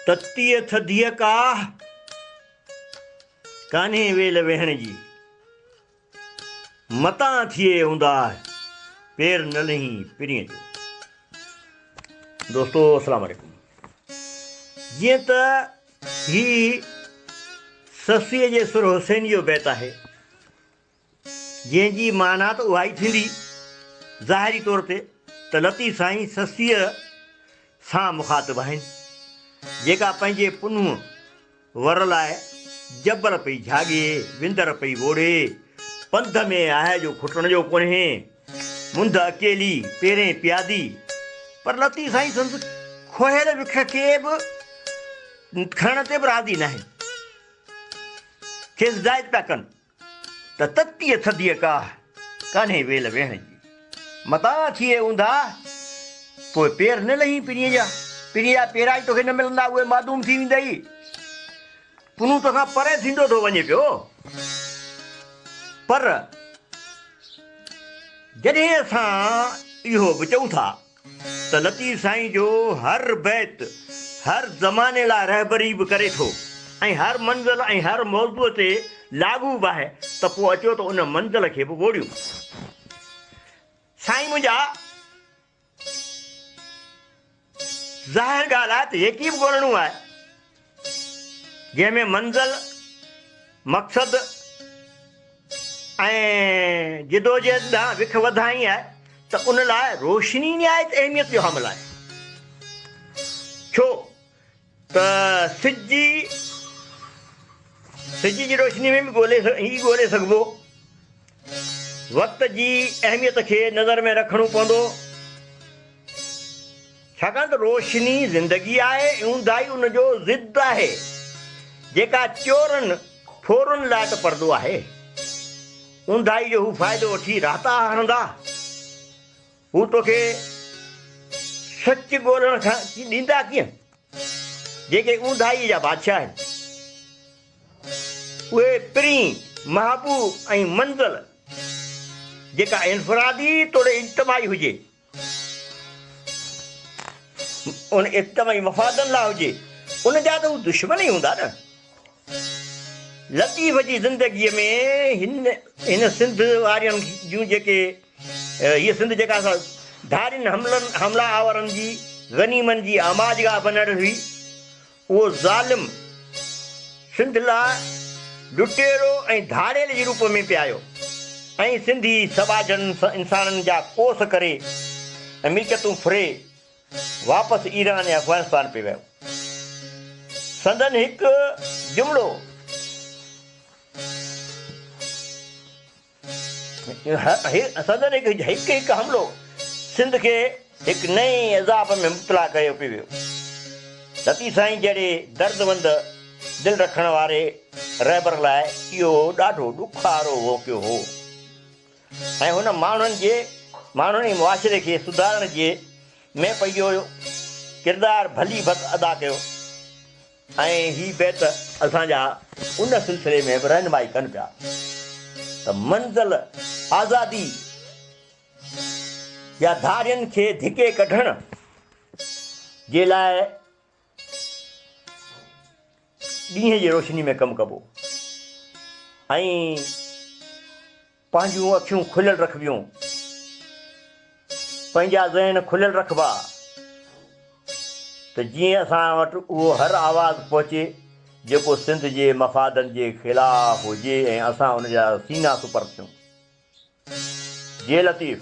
ततीअ थधीअ का कान्हे वेल वेहण जी, मतां थिए हूंदा पेर न लही पिरीअ जो। दोस्तो अस्सलाम वालेकुम। जीअं त ही ससीअ जे सुर हुसैन जो बैत आहे, जंहिंजी माना त उहा ई थींदी ज़ाहिरी तौर ते त लतीफ़ साईं ससीअ सां मुखातिबु आहिनि, जेका पंहिंजे पुनुह वर लाइ जबर पई झागे, विंदर पई वोड़े, पंध में आहे जो खुटण जो कोन्हे, मुंद अकेली पेरें प्यादी। पर लतीफ़ साईं संदसि खोहियल विख खे बि खणण ते बि राज़ी न आहिनि, खेसि हिदायत पिया कनि त ततीअ थधीअ का कान्हे वेल वेहण जी, मतां थिए हूंदा पोइ पेर न लही पिरीअ जा। पिरीअ जा पेरा ई तोखे न मिलंदा, उहे मादूम थी वेंदई, पुनू तोखां परे थींदो थो वञे पियो। पर जॾहिं असां इहो बि चऊं था त लतीफ़ साईं जो हर बैत हर ज़माने लाइ रहबरी बि करे थो ऐं हर मंज़िल ऐं हर मौज़ूअ ते लागू बि आहे, त पोइ अचो त उन मंज़िल खे बि ॻोल्हियूं। साईं मुंहिंजा ज़ाहिर ॻाल्हि आहे त यकी बि ॻोल्हणो आहे, जंहिंमें मंज़िल मक़सदु ऐं जिदोजहद ॾांहुं विख वधाई आहे, त उन लाइ रोशनी निहायत अहमियत जो हामिल आहे। छो त सिज जी रोशनी में बि ॻोल्हे सघिबो, वक़्त जी अहमियत खे नज़र में रखणो पवंदो, छाकाणि त रोशनी ज़िंदगी आहे, ऊंदाही उन जो ज़िद आहे, जेका चोरनि फोरनि लाइ त परदो आहे। ऊंदाही जो हू फ़ाइदो वठी राता हणंदा, हू तोखे सच ॻोल्हण खां ॾींदा कीअं? जेके ऊंदाही जा बादशाह आहिनि, उहे पिरीं महबूब ऐं मंज़िल जेका इनफरादी तोड़े इज्तमाही हुजे, उन इज्तमाही मफ़ादनि लाइ हुजे, उन जा त हू दुश्मन ई हूंदा न। लतीफ़ जी ज़िंदगीअ में हिन सिंध वारियुनि जूं जेके हीअ सिंध जेका असां धारियुनि हमला आवरनि जी गनीमनि जी आमाजगाह बनल हुई, उहो ज़ालिम सिंध लाइ लुटेरो ऐं धाड़ेल जे रूप में पियायो, ऐं सिंधी समाजनि इंसाननि जा कोस करे ऐं मिल्कियतूं फुरे वापसि ईरान या अफ़गानिस्तान पे वियो। संदन हिकु जुमिलो हिकु हमिलो सिंध खे हिकु नए अज़ाब में मुब्तला कयो पियो वियो। लतीफ़ साईं जहिड़े दर्दमंद दिलि रखण वारे रहबर लाइ इहो ॾाढो ॾुखारो वाक़ियो हो, ऐं हुन माण्हुनि ऐं मुआशिरे खे सुधारण जे में पंहिंजो किरदारु भली भत अदा कयो। ऐं ही बैत असांजा उन सिलसिले में बि रहनुमाई कनि पिया त मंज़िल आज़ादी या धारियुनि खे धिके कढण जे लाइ ॾींहं जी रोशनी में कमु कबो ऐं पंहिंजूं अखियूं खुलियल रखबियूं, पंहिंजा ज़हन खुलियल रखबा, त जीअं असां वटि उहो हर आवाज़ु पहुचे जेको सिंध जे मफ़ादनि जे ख़िलाफ़ु हुजे ऐं असां उन जा सीना सुपर थियूं। जे लतीफ़